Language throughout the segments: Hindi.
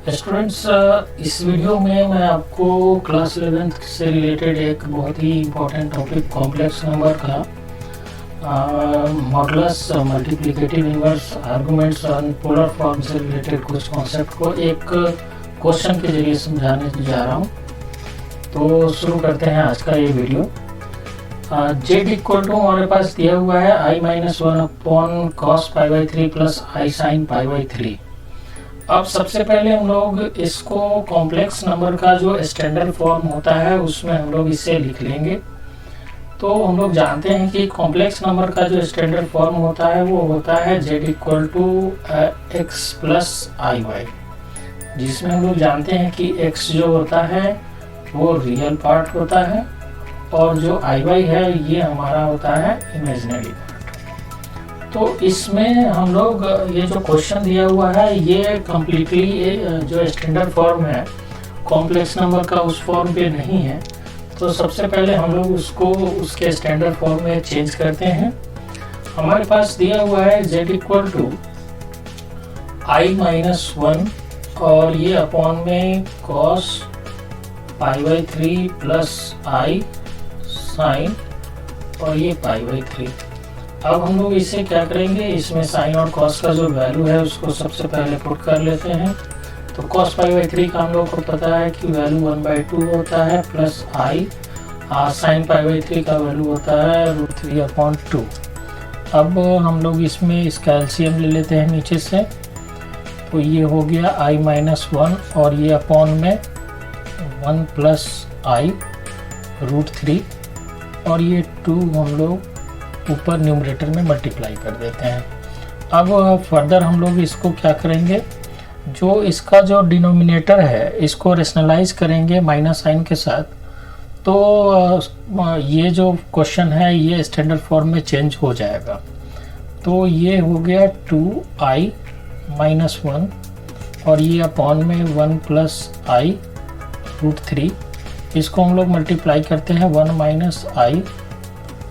स्टूडेंट्स, इस वीडियो में मैं आपको क्लास 11th से रिलेटेड एक बहुत ही इम्पोर्टेंट टॉपिक कॉम्प्लेक्स नंबर का मॉडुलस, मल्टीप्लिकेटिव इनवर्स, आर्गुमेंट्स और पोलर फॉर्म से रिलेटेड कुछ कॉन्सेप्ट को एक क्वेश्चन के जरिए समझाने जा रहा हूँ। तो शुरू करते हैं आज का ये वीडियो। जेड इक्वल टू हमारे पास दिया हुआ है i-1 upon cos pi by 3 plus I sine pi by 3। अब सबसे पहले हम लोग इसको कॉम्प्लेक्स नंबर का जो स्टैंडर्ड फॉर्म होता है उसमें हम लोग इसे लिख लेंगे। तो हम लोग जानते हैं कि कॉम्प्लेक्स नंबर का जो स्टैंडर्ड फॉर्म होता है वो होता है Z equal to X plus I Y, जिसमें हम लोग जानते हैं कि x जो होता है वो रियल पार्ट होता है और जो आई वाई है ये हमारा होता है इमेजिनरी पार्ट। तो इसमें हम लोग ये जो क्वेश्चन दिया हुआ है ये कम्प्लीटली जो स्टैंडर्ड फॉर्म है कॉम्प्लेक्स नंबर का उस फॉर्म पे नहीं है। तो सबसे पहले हम लोग उसको उसके स्टैंडर्ड फॉर्म में चेंज करते हैं। हमारे पास दिया हुआ है z इक्वल टू i-1 और ये अपॉन में cos pi by 3 plus I sine और ये पाई बाई 3। अब हम लोग इसे क्या करेंगे, इसमें साइन और कॉस का जो वैल्यू है उसको सबसे पहले पुट कर लेते हैं। तो कॉस पाई बाई 3 का हम लोग को पता है कि वैल्यू 1/2 होता है plus I sine pi by 3 का वैल्यू होता है √3/2। अब हम लोग इसमें इसका एलसीएम ले लेते हैं नीचे से। तो ये हो गया i-1 और ये अपॉन में 1 प्लस आई √3 और ये 2 हम लोग ऊपर न्यूमरेटर में मल्टीप्लाई कर देते हैं। अब फर्दर हम लोग इसको क्या करेंगे, जो इसका जो डिनोमिनेटर है इसको रेशनलाइज करेंगे माइनस साइन के साथ। तो ये जो क्वेश्चन है ये स्टैंडर्ड फॉर्म में चेंज हो जाएगा। तो ये हो गया 2i-1 और ये अपॉन में 1 प्लस आई √3। इसको हम लोग मल्टीप्लाई करते हैं 1 माइनस आई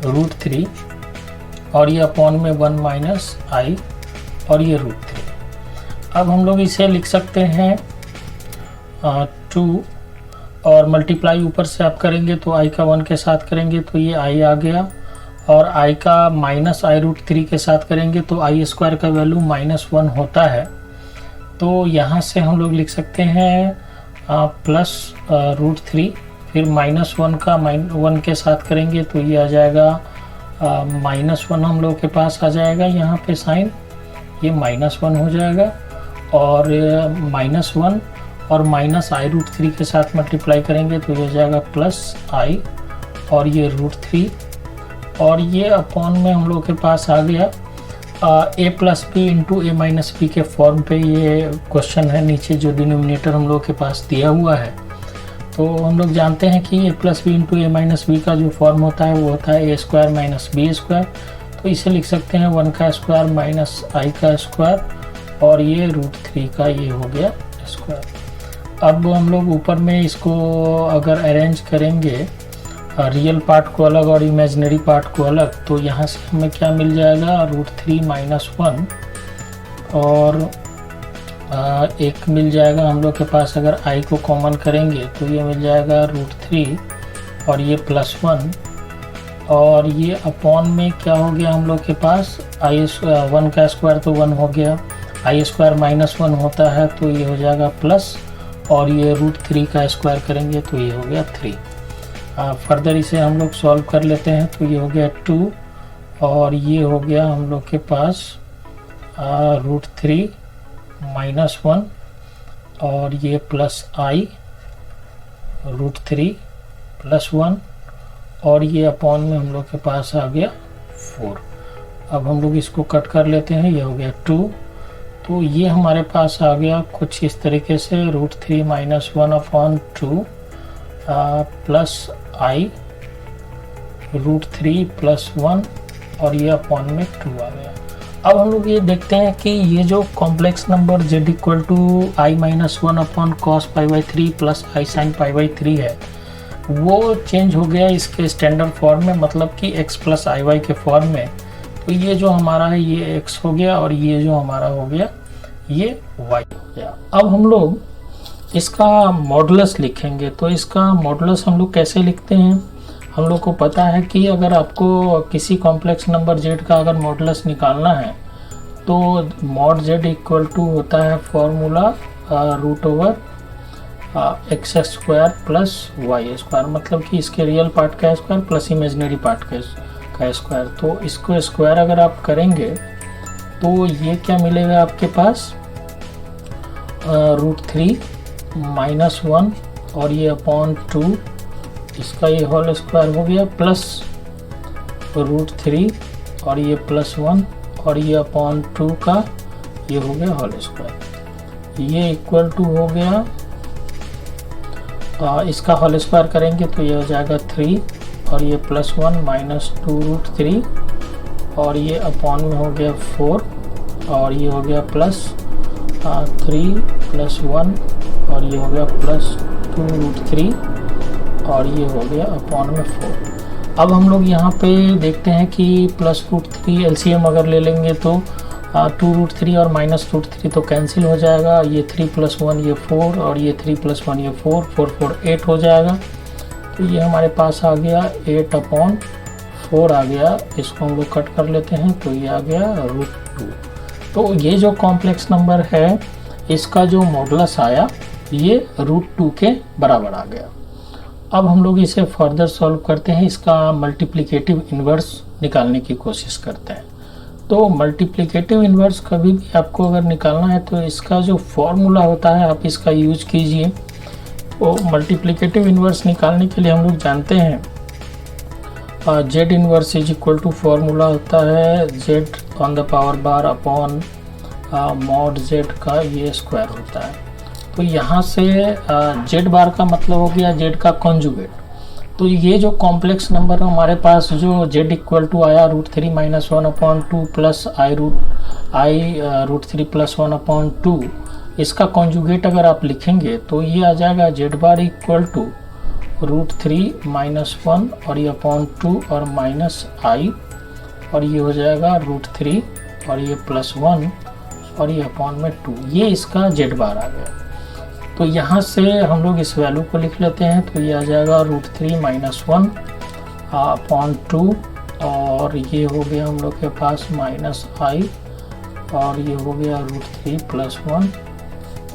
√3 और ये अपॉन में 1 माइनस आई और ये √3। अब हम लोग इसे लिख सकते हैं 2 और मल्टीप्लाई ऊपर से आप करेंगे तो i का 1 के साथ करेंगे तो ये i आ गया और i का माइनस आई √3 के साथ करेंगे तो i² का वैल्यू -1 होता है। तो यहाँ से हम लोग लिख सकते हैं प्लस √3, फिर -1 का 1 के साथ करेंगे तो ये आ जाएगा -1 हम लोग के पास आ जाएगा। यहाँ पे साइन ये -1 हो जाएगा और -1 और माइनस आई √3 के साथ मल्टीप्लाई करेंगे तो ये हो जाएगा प्लस आई और ये √3 और ये अपॉन में हम लोग के पास आ गया a plus B into A minus B के फॉर्म पे ये क्वेश्चन है। नीचे जो डिनोमिनेटर हम लोग के पास दिया हुआ है तो हम लोग जानते हैं कि a plus B into A minus B का जो फॉर्म होता है वो होता है a² माइनस b²। तो इसे लिख सकते हैं 1 का स्क्वायर माइनस आई का स्क्वायर और ये √3 का ये हो गया स्क्वायर। अब हम लोग ऊपर में इसको अगर अरेंज करेंगे रियल पार्ट को अलग और इमेजिनरी पार्ट को अलग, तो यहाँ से हमें क्या मिल जाएगा √3 माइनस 1 और एक मिल जाएगा हम लोग के पास। अगर i को कॉमन करेंगे तो ये मिल जाएगा √3 और ये +1 और ये अपॉन में क्या हो गया हम लोग के पास 1 का स्क्वायर तो 1 हो गया, i² -1 होता है तो ये हो जाएगा प्लस और ये √3 का स्क्वायर करेंगे तो ये हो गया 3। फर्दर इसे हम लोग सॉल्व कर लेते हैं तो ये हो गया 2 और ये हो गया हम लोग के पास √3 -1 और ये प्लस आई √3 +1 और ये अपॉन में हम लोग के पास आ गया 4। अब हम लोग इसको कट कर लेते हैं, ये हो गया 2। तो ये हमारे पास आ गया कुछ इस तरीके से √3 -1 अपॉन 2 प्लस आई √3 +1 और ये अपॉन में 2 आ गया। अब हम लोग ये देखते हैं कि ये जो complex number z equal to i-1 upon cos pi by 3 plus I sine pi by 3 है वो चेंज हो गया इसके स्टैंडर्ड फॉर्म में, मतलब कि x प्लस आई वाई के फॉर्म में। तो ये जो हमारा है ये x हो गया और ये जो हमारा हो गया ये y हो गया। अब हम लोग इसका मॉडुलस लिखेंगे। तो इसका मॉडुलस हम लोग कैसे लिखते हैं, हम लोग को पता है कि अगर आपको किसी कॉम्प्लेक्स नंबर z का अगर मॉडुलस निकालना है तो मॉड z इक्वल टू होता है formula root over X square plus Y square, मतलब कि इसके रियल पार्ट का स्क्वायर प्लस इमेजिनरी पार्ट का स्क्वायर। तो इसको स्क्वायर अगर आप करेंगे तो ये क्या मिलेगा आपके पास, √3 -1 और ये अपॉन 2, इसका ये होल स्क्वायर हो गया, प्लस √3 और ये +1 और ये अपॉन 2 का ये हो गया होल स्क्वायर। ये इक्वल टू हो गया इसका होल स्क्वायर करेंगे तो ये हो जाएगा 3 और ये +1 -2√3 और ये अपॉन में हो गया 4 और ये हो गया +3 +1 और ये हो गया +2√3 और ये हो गया अपॉन में 4। अब हम लोग यहाँ पे देखते हैं कि +√3 एलसीएम अगर ले लेंगे तो 2√3 और -√3 तो कैंसिल हो जाएगा, ये 3 + 1 ये 4 और ये 3 + 1 ये 4, 4 4 8 हो जाएगा। तो ये हमारे पास आ गया 8/4 आ गया। इसको हम लोग कट कर लेते हैं तो ये आ गया √2। तो ये जो कॉम्प्लेक्स नंबर है इसका जो मॉडुलस आया ये √2 के बराबर आ गया। अब हम लोग इसे फर्दर सॉल्व करते हैं, इसका मल्टीप्लिकेटिव इन्वर्स निकालने की कोशिश करते हैं। तो मल्टीप्लिकेटिव इन्वर्स कभी भी आपको अगर निकालना है तो इसका जो फॉर्मूला होता है आप इसका यूज कीजिए। तो मल्टीप्लिकेटिव इन्वर्स निकालने के लिए हम लोग जानते हैं z inverse is equal to formula होता है z⁻² अपॉन मॉड z का ये स्क्वायर होता है। तो यहाँ से z बार का मतलब हो गया z का कॉन्जुगेट। तो ये जो कॉम्प्लेक्स नंबर हमारे पास जो z इक्वल टू आया √3 -1/2 प्लस √3 + 1/2, इसका कॉन्जुगेट अगर आप लिखेंगे तो ये आ जाएगा z बार इक्वल टू √3 -1 और ये /2 और -i और ये हो जाएगा √3 और ये +1 और ये अपॉन में 2, ये इसका z बार आ गया। तो यहाँ से हम लोग इस वैल्यू को लिख लेते हैं तो ये आ जाएगा √3 -1 अपॉन 2 और ये हो गया हम लोग के पास -i और ये हो गया √3 + 1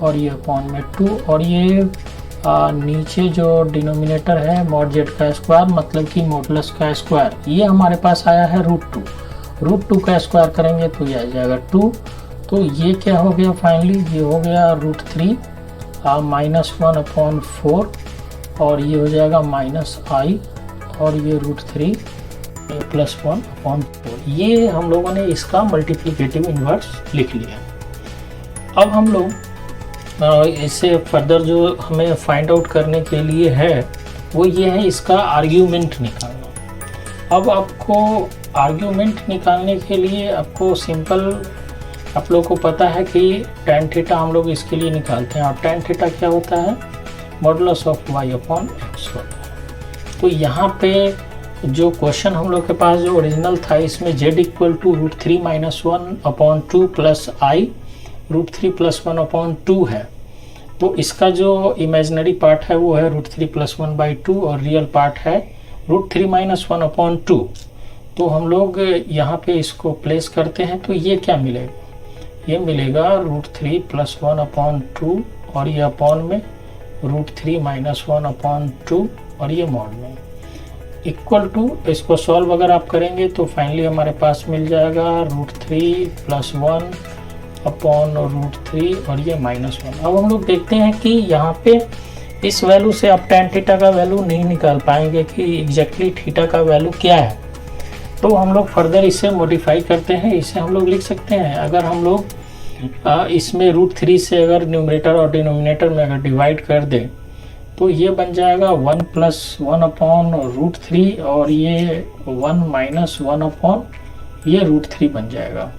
और ये अपॉन में 2 और ये नीचे जो डिनोमिनेटर है मॉड z का स्क्वायर मतलब कि मॉडुलस का स्क्वायर, ये हमारे पास आया है √2। √2 का स्क्वायर करेंगे तो ये आ जाएगा 2। तो ये क्या हो गया फाइनली, ये हो गया √3 -1/4 और ये हो जाएगा -i और ये √3 + 1/4। ये हम लोगों ने इसका मल्टीप्लिकेटिव इन्वर्स लिख लिया। अब हम लोग इससे फर्दर जो हमें फाइंड आउट करने के लिए है वो ये है इसका आर्ग्यूमेंट निकालना। अब आपको आर्ग्यूमेंट निकालने के लिए आपको सिंपल, आप लोगों को पता है कि tan थीटा हम लोग इसके लिए निकालते हैं और tan थीटा क्या होता है, मॉडुलस ऑफ y/x होता है। तो यहाँ पे जो क्वेश्चन हम लोग के पास जो ओरिजिनल था इसमें z equal to √3 -1/2 plus i √3 + 1/2 है। तो इसका जो इमेजिनरी पार्ट है वो है √3 + 1/2 और रियल पार्ट है √3 - 1/2। तो हम लोग यहाँ पे इसको प्लेस करते हैं तो ये क्या मिलेगा, ये मिलेगा √3 + 1/2 और ये अपॉन में √3 - 1/2 और ये मॉड में इक्वल टू, इसको सॉल्व अगर आप करेंगे तो फाइनली हमारे पास मिल जाएगा √3 + 1/√3 और ये -1। अब हम लोग देखते हैं कि यहाँ पे इस वैल्यू से आप tan थीटा का वैल्यू नहीं निकाल पाएंगे कि एग्जैक्टली थीटा का वैल्यू क्या है। तो हम लोग फर्दर इसे मॉडिफाई करते हैं। इसे हम लोग लिख सकते हैं, अगर हम लोग इसमें √3 से अगर न्यूमरेटर और डिनोमिनेटर में अगर डिवाइड कर दें तो ये बन जाएगा 1 + 1/√3 और ये 1 - 1 ये √3 बन जाएगा।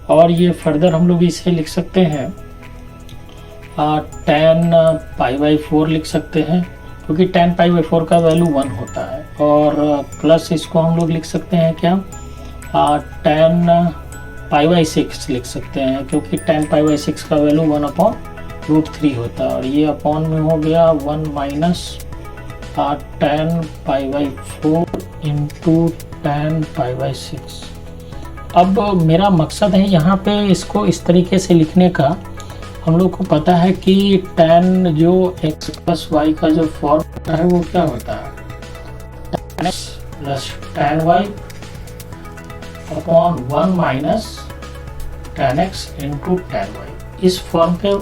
और ये फर्दर हम लोग इसे लिख सकते हैं tan π/4 लिख सकते हैं क्योंकि tan π/4 का वैल्यू 1 होता है। और प्लस इसको हम लोग लिख सकते हैं क्या, tan π/6 लिख सकते हैं क्योंकि tan π/6 का वैल्यू 1/2 √3 होता है और ये अपॉन में हो गया 1 माइनस tan π/4 इंटू tan π/6। अब मेरा मकसद है यहाँ पे इसको इस तरीके से लिखने का, हम लोग को पता है कि tan जो x प्लस वाई का जो फॉर्म होता है वो क्या होता है, tan x plus tan y upon 1 minus tan x into tan y। इस फॉर्म पे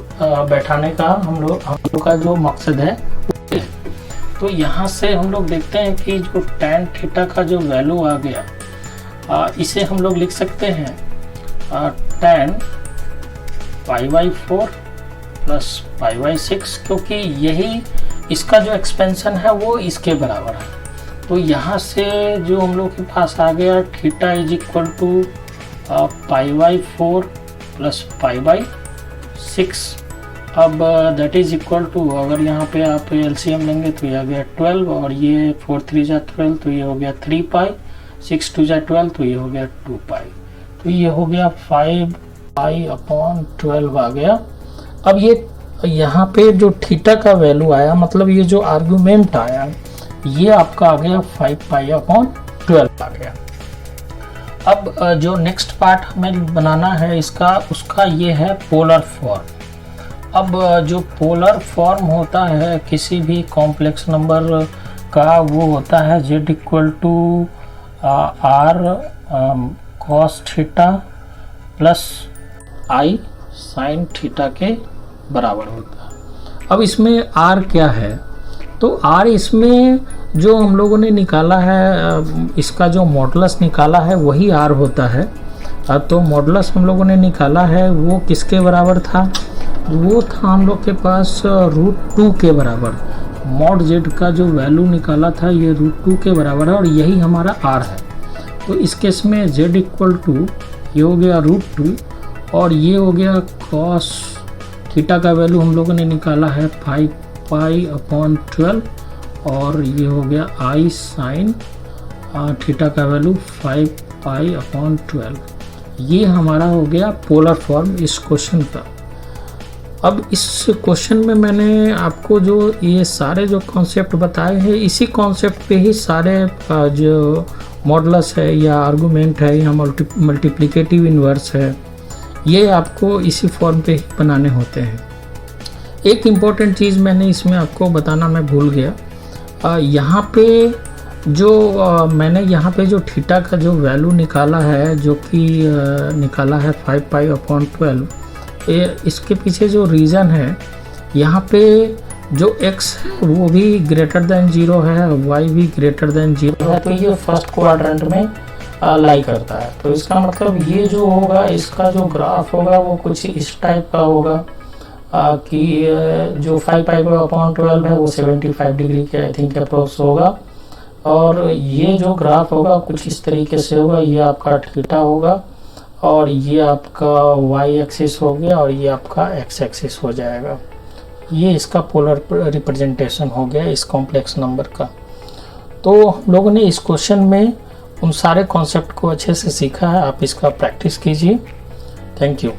बैठाने का हम लोग का जो मकसद है। तो यहाँ से हम लोग देखते हैं कि जो tan थीटा का जो वैल्यू आ गया, इसे हम लोग लिख सकते हैं tan π/4 प्लस π/6, क्योंकि यही इसका जो एक्सपेंशन है वो इसके बराबर है। तो यहाँ से जो हम लोग के पास आ गया theta is equal to π/4 plus π/6। अब दैट इज इक्वल टू, अगर यहाँ पे आप एलसीएम लेंगे तो ये आ गया 12 और ये 4 3 जा 12 तो ये हो गया 3 पाई, 6 2 जा 12 तो ये हो गया 2 पाई, तो ये हो गया 5 पाई अपॉन 12 आ गया। अब ये यहाँ पे जो थीटा का वैल्यू आया, मतलब ये जो आर्गुमेंट आया ये आपका आ गया 5 पाई अपॉन 12 आ गया। अब जो नेक्स्ट पार्ट हमें बनाना है इसका, उसका ये है पोलर फॉर्म। अब जो पोलर फॉर्म होता है किसी भी कॉम्प्लेक्स नंबर का, वो होता है z equal to r cos theta plus i sin theta के बराबर होता है। अब इसमें r क्या है, तो r इसमें जो हम लोगों ने निकाला है, इसका जो मॉडुलस निकाला है वही r होता है। तो मॉडुलस हम लोगों ने निकाला है वो किसके बराबर था, वो था हम लोग के पास √2 के बराबर। मॉड z का जो वैल्यू निकाला था ये √2 के बराबर है और यही हमारा r है। तो इस केस में z इक्वल टू ये हो गया √2 और ये हो गया cos थीटा का वैल्यू हम लोगों ने निकाला है 5 पाई अपॉन 12 और ये हो गया i sin थीटा का वैल्यू 5 पाई अपॉन 12। ये हमारा हो गया पोलर फॉर्म इस क्वेश्चन का। अब इस क्वेश्चन में मैंने आपको जो ये सारे जो कॉन्सेप्ट बताए हैं, इसी कॉन्सेप्ट पे ही सारे जो मॉडुलस है या आर्गुमेंट है या मल्टीप्लिकेटिव इन्वर्स है, ये आपको इसी फॉर्म पे ही बनाने होते हैं। एक इम्पॉर्टेंट चीज़ मैंने इसमें आपको बताना मैं भूल गया, यहाँ पे जो मैंने यहाँ पे जो थीटा का जो वैल्यू निकाला है, जो कि निकाला है 5 पाई अपॉन 12, इसके पीछे जो रीज़न है, यहाँ पे जो x है वो भी ग्रेटर देन 0 है, y भी ग्रेटर देन 0 है, तो ये फर्स्ट क्वाड्रेंट में लाई करता है। तो इसका मतलब ये जो होगा, इसका जो ग्राफ होगा वो कुछ इस टाइप का होगा कि जो 5 पाई अपॉन 12 है वो 75 डिग्री के आई थिंक अप्रोक्स होगा और ये जो ग्राफ होगा कुछ इस तरीके से होगा। ये आपका थीटा होगा और ये आपका y एक्सिस हो गया और ये आपका x एक्सिस हो जाएगा। ये इसका पोलर रिप्रेजेंटेशन हो गया इस कॉम्प्लेक्स नंबर का। तो हम लोगों ने इस क्वेश्चन में उन सारे कॉन्सेप्ट को अच्छे से सीखा है। आप इसका प्रैक्टिस कीजिए। Thank you.